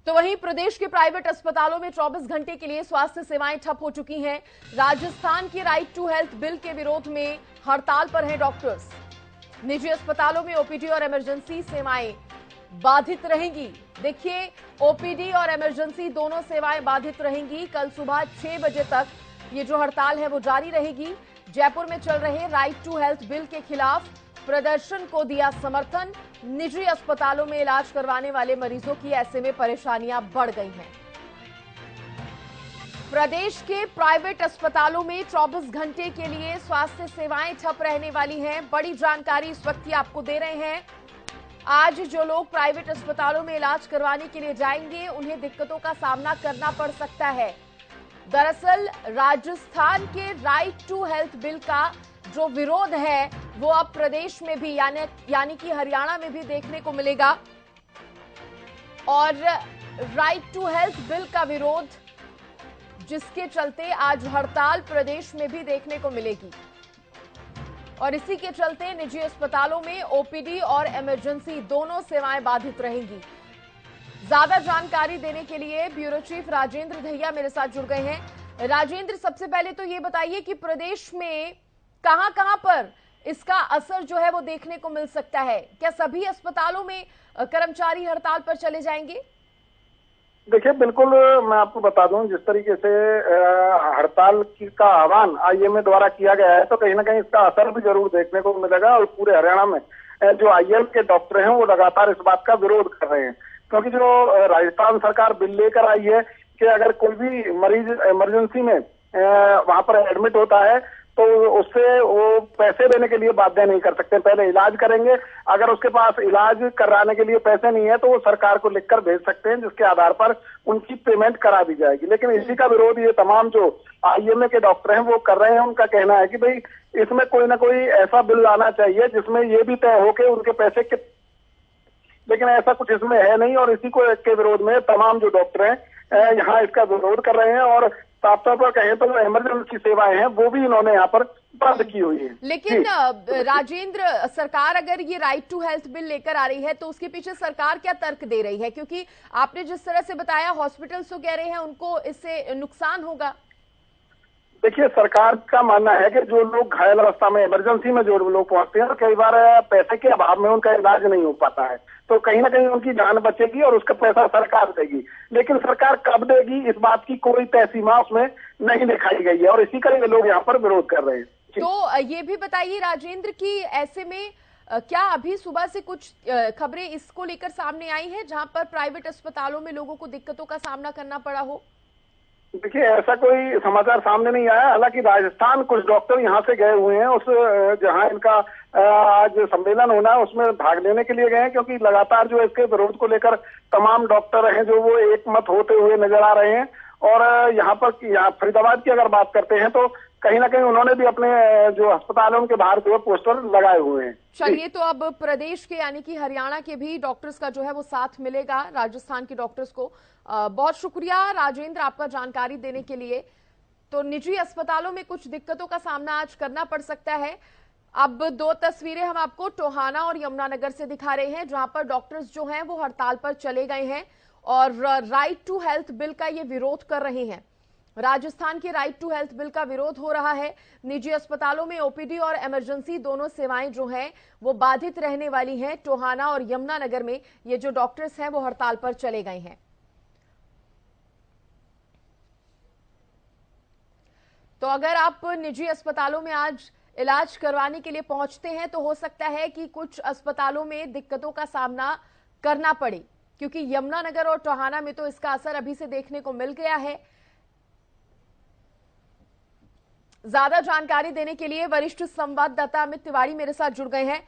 तो वहीं प्रदेश के प्राइवेट अस्पतालों में 24 घंटे के लिए स्वास्थ्य सेवाएं ठप हो चुकी हैं। राजस्थान के राइट टू हेल्थ बिल के विरोध में हड़ताल पर हैं डॉक्टर्स। निजी अस्पतालों में ओपीडी और इमरजेंसी सेवाएं बाधित रहेंगी। देखिए, ओपीडी और इमरजेंसी दोनों सेवाएं बाधित रहेंगी। कल सुबह 6 बजे तक ये जो हड़ताल है वो जारी रहेगी। जयपुर में चल रहे राइट टू हेल्थ बिल के खिलाफ प्रदर्शन को दिया समर्थन। निजी अस्पतालों में इलाज करवाने वाले मरीजों की ऐसे में परेशानियां बढ़ गई हैं। प्रदेश के प्राइवेट अस्पतालों में 24 घंटे के लिए स्वास्थ्य सेवाएं ठप रहने वाली हैं। बड़ी जानकारी इस वक्त आपको दे रहे हैं। आज जो लोग प्राइवेट अस्पतालों में इलाज करवाने के लिए जाएंगे उन्हें दिक्कतों का सामना करना पड़ सकता है। दरअसल राजस्थान के राइट टू हेल्थ बिल का जो विरोध है वो अब प्रदेश में भी यानी कि हरियाणा में भी देखने को मिलेगा। और राइट टू हेल्थ बिल का विरोध जिसके चलते आज हड़ताल प्रदेश में भी देखने को मिलेगी और इसी के चलते निजी अस्पतालों में ओपीडी और इमरजेंसी दोनों सेवाएं बाधित रहेंगी। ज्यादा जानकारी देने के लिए ब्यूरो चीफ राजेंद्र दहिया मेरे साथ जुड़ गए हैं। राजेंद्र, सबसे पहले तो ये बताइए कि प्रदेश में कहां पर इसका असर जो है वो देखने को मिल सकता है? क्या सभी अस्पतालों में कर्मचारी हड़ताल पर चले जाएंगे? देखिए, बिल्कुल मैं आपको बता दूं, जिस तरीके से हड़ताल का आह्वान आईएमए द्वारा किया गया है तो कहीं ना कहीं इसका असर भी जरूर देखने को मिलेगा। और पूरे हरियाणा में जो आईएम के डॉक्टर हैं वो लगातार इस बात का विरोध कर रहे हैं, क्योंकि जो राजस्थान सरकार बिल लेकर आई है कि अगर कोई भी मरीज इमरजेंसी में वहां पर एडमिट होता है तो उससे वो पैसे देने के लिए बाध्य नहीं कर सकते। पहले इलाज करेंगे, अगर उसके पास इलाज कराने के लिए पैसे नहीं है तो वो सरकार को लिखकर भेज सकते हैं, जिसके आधार पर उनकी पेमेंट करा दी जाएगी। लेकिन इसी का विरोध ये तमाम जो आईएमए के डॉक्टर हैं वो कर रहे हैं। उनका कहना है कि भाई इसमें कोई ना कोई ऐसा बिल आना चाहिए जिसमें ये भी तय हो कि उनके पैसे लेकिन ऐसा कुछ इसमें है नहीं। और इसी को के विरोध में तमाम जो डॉक्टर हैं यहाँ इसका विरोध कर रहे हैं। और साफ तौर पर कहें तो जो इमरजेंसी सेवाएं हैं वो भी इन्होंने यहाँ पर बंद की हुई है। लेकिन राजेंद्र, सरकार अगर ये राइट टू हेल्थ बिल लेकर आ रही है तो उसके पीछे सरकार क्या तर्क दे रही है? क्योंकि आपने जिस तरह से बताया हॉस्पिटल्स तो कह रहे हैं उनको इससे नुकसान होगा। देखिए, सरकार का मानना है कि जो लोग घायल अवस्था में इमरजेंसी में जो लोग पहुंचते हैं कई बार पैसे के अभाव में उनका इलाज नहीं हो पाता है, तो कहीं ना कहीं उनकी जान बचेगी और उसका पैसा सरकार देगी। लेकिन सरकार कब देगी इस बात की कोई तय सीमा उसमें नहीं दिखाई गई है और इसी का लोग यहाँ पर विरोध कर रहे हैं। तो ये भी बताइए राजेंद्र कि ऐसे में क्या अभी सुबह से कुछ खबरें इसको लेकर सामने आई है जहां पर प्राइवेट अस्पतालों में लोगों को दिक्कतों का सामना करना पड़ा हो? देखिए, ऐसा कोई समाचार सामने नहीं आया। हालांकि राजस्थान कुछ डॉक्टर यहाँ से गए हुए हैं, उस जहाँ इनका आज सम्मेलन होना है उसमें भाग लेने के लिए गए हैं, क्योंकि लगातार जो इसके विरोध को लेकर तमाम डॉक्टर हैं जो वो एक मत होते हुए नजर आ रहे हैं। और यहाँ फरीदाबाद की अगर बात करते हैं तो कहीं ना कहीं उन्होंने भी अपने जो अस्पताल है उनके बाहर जो पोस्टर लगाए हुए हैं। चलिए, तो अब प्रदेश के यानी कि हरियाणा के भी डॉक्टर्स का जो है वो साथ मिलेगा राजस्थान के डॉक्टर्स को। बहुत शुक्रिया राजेंद्र आपका जानकारी देने के लिए। तो निजी अस्पतालों में कुछ दिक्कतों का सामना आज करना पड़ सकता है। अब दो तस्वीरें हम आपको टोहाना और यमुनानगर से दिखा रहे हैं जहां पर डॉक्टर्स जो हैं वो हड़ताल पर चले गए हैं और राइट टू हेल्थ बिल का ये विरोध कर रहे हैं। राजस्थान के राइट टू हेल्थ बिल का विरोध हो रहा है। निजी अस्पतालों में ओपीडी और इमरजेंसी दोनों सेवाएं जो हैं वो बाधित रहने वाली हैं। टोहाना और यमुनानगर में ये जो डॉक्टर्स हैं वो हड़ताल पर चले गए हैं। तो अगर आप निजी अस्पतालों में आज इलाज करवाने के लिए पहुंचते हैं तो हो सकता है कि कुछ अस्पतालों में दिक्कतों का सामना करना पड़े, क्योंकि यमुनानगर और टोहाना में तो इसका असर अभी से देखने को मिल गया है। ज्यादा जानकारी देने के लिए वरिष्ठ संवाददाता अमित तिवारी मेरे साथ जुड़ गए हैं।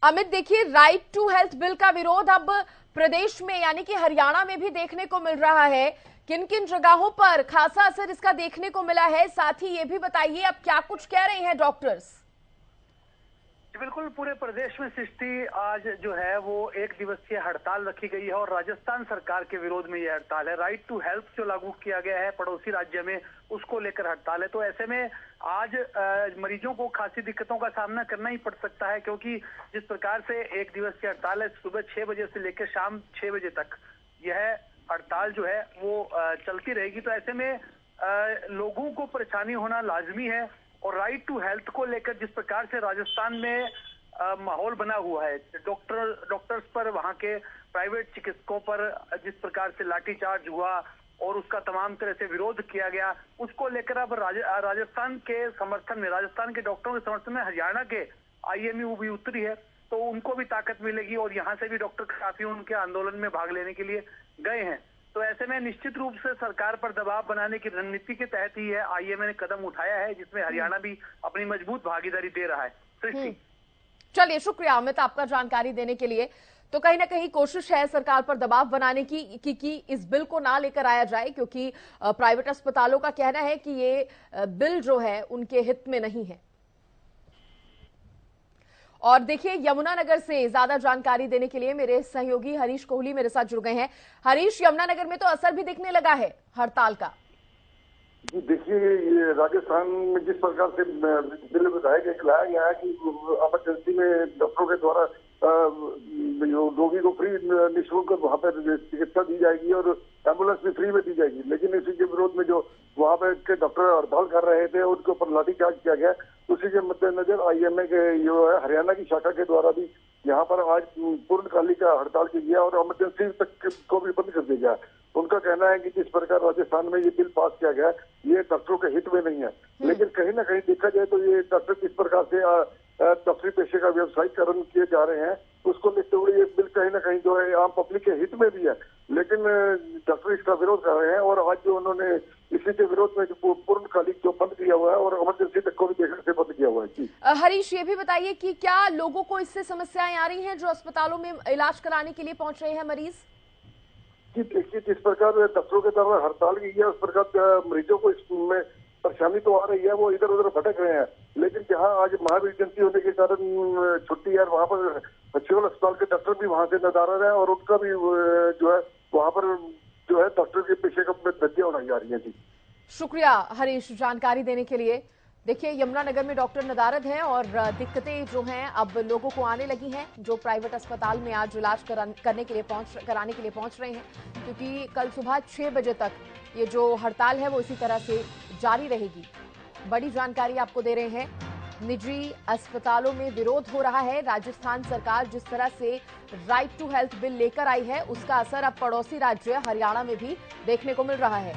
अमित, देखिए, राइट टू हेल्थ बिल का विरोध अब प्रदेश में यानी कि हरियाणा में भी देखने को मिल रहा है। किन किन जगहों पर खासा असर इसका देखने को मिला है, साथ ही ये भी बताइए अब क्या कुछ कह रहे हैं डॉक्टर्स? बिल्कुल, पूरे प्रदेश में सृष्टि आज जो है वो एक दिवसीय हड़ताल रखी गई है और राजस्थान सरकार के विरोध में यह हड़ताल है। राइट टू हेल्थ जो लागू किया गया है पड़ोसी राज्य में, उसको लेकर हड़ताल है। तो ऐसे में आज मरीजों को खासी दिक्कतों का सामना करना ही पड़ सकता है, क्योंकि जिस प्रकार से एक दिवसीय हड़ताल है, सुबह 6 बजे से लेकर शाम 6 बजे तक यह हड़ताल जो है वो चलती रहेगी। तो ऐसे में लोगों को परेशानी होना लाजमी है। और राइट टू हेल्थ को लेकर जिस प्रकार से राजस्थान में माहौल बना हुआ है, डॉक्टर्स पर, वहां के प्राइवेट चिकित्सकों पर जिस प्रकार से लाठीचार्ज हुआ और उसका तमाम तरह से विरोध किया गया, उसको लेकर अब राजस्थान के समर्थन में, राजस्थान के डॉक्टरों के समर्थन में हरियाणा के आईएमयू भी उतरी है। तो उनको भी ताकत मिलेगी और यहाँ से भी डॉक्टर काफी उनके आंदोलन में भाग लेने के लिए गए हैं। तो ऐसे में निश्चित रूप से सरकार पर दबाव बनाने की रणनीति के तहत ही है आईएमए ने कदम उठाया है, जिसमें हरियाणा भी अपनी मजबूत भागीदारी दे रहा है। सृष्टि, चलिए, शुक्रिया अमित आपका जानकारी देने के लिए। तो कहीं ना कहीं कोशिश है सरकार पर दबाव बनाने की कि इस बिल को ना लेकर आया जाए, क्योंकि प्राइवेट अस्पतालों का कहना है कि ये बिल जो है उनके हित में नहीं है। और देखिए, यमुनानगर से ज्यादा जानकारी देने के लिए मेरे सहयोगी हरीश कोहली मेरे साथ जुड़ गए हैं। हरीश, यमुनानगर में तो असर भी दिखने लगा है हड़ताल का। जी देखिए, ये राजस्थान में जिस प्रकार से बिल विधायक एक लाया गया है कि इमरजेंसी में डॉक्टरों के द्वारा रोगी को फ्री निःशुल्क वहाँ पर चिकित्सा दी जाएगी और एम्बुलेंस भी फ्री में दी जाएगी, लेकिन इसी के विरोध में जो वहाँ पे के डॉक्टर हड़ताल कर रहे थे उनके ऊपर लाठीचार्ज किया गया। उसी के मद्देनजर आईएमए के जो है हरियाणा की शाखा के द्वारा भी यहाँ पर आज पूर्णकालिक हड़ताल की गया और इमरजेंसी तक को भी बंद कर दिया गया। उनका कहना है कि जिस प्रकार राजस्थान में ये बिल पास किया गया ये डॉक्टरों के हित में नहीं है, लेकिन कहीं ना कहीं देखा जाए तो ये डॉक्टर किस प्रकार से डॉक्टरी पेशे का व्यवसायीकरण किए जा रहे हैं उसको देखते हुए ये बिल कहीं ना कहीं जो है आम पब्लिक के हित में भी है, लेकिन डॉक्टर इसका विरोध कर रहे हैं। और आज जो उन्होंने इसी के विरोध में जो पूर्णकालिक जो बंद किया हुआ है और इमरजेंसी तक को भी देखने से बंद किया हुआ है। जी हरीश, ये भी बताइए कि क्या लोगों को इससे समस्याएं आ रही हैं जो अस्पतालों में इलाज कराने के लिए पहुंच रहे हैं मरीज? जी देखिए, जिस प्रकार डॉक्टरों के द्वारा हड़ताल की गई है उस प्रकार मरीजों को इसमें परेशानी तो आ रही है, वो इधर उधर भटक रहे हैं, लेकिन जहां आज महावीर जयंती होने के कारण छुट्टी है, वहां पर सिविल अस्पताल के डॉक्टर भी वहां से नदारद है और उनका भी जो है वहां पर जो है डॉक्टर के पेशे का धज्जियां उड़ाई जा रही है। जी शुक्रिया हरीश जानकारी देने के लिए। देखिए, यमुनानगर में डॉक्टर नदारद हैं और दिक्कतें जो हैं अब लोगों को आने लगी हैं जो प्राइवेट अस्पताल में आज इलाज कराने के लिए पहुंच रहे हैं, क्योंकि कल सुबह 6 बजे तक ये जो हड़ताल है वो इसी तरह से जारी रहेगी। बड़ी जानकारी आपको दे रहे हैं। निजी अस्पतालों में विरोध हो रहा है। राजस्थान सरकार जिस तरह से राइट टू हेल्थ बिल लेकर आई है उसका असर अब पड़ोसी राज्य हरियाणा में भी देखने को मिल रहा है।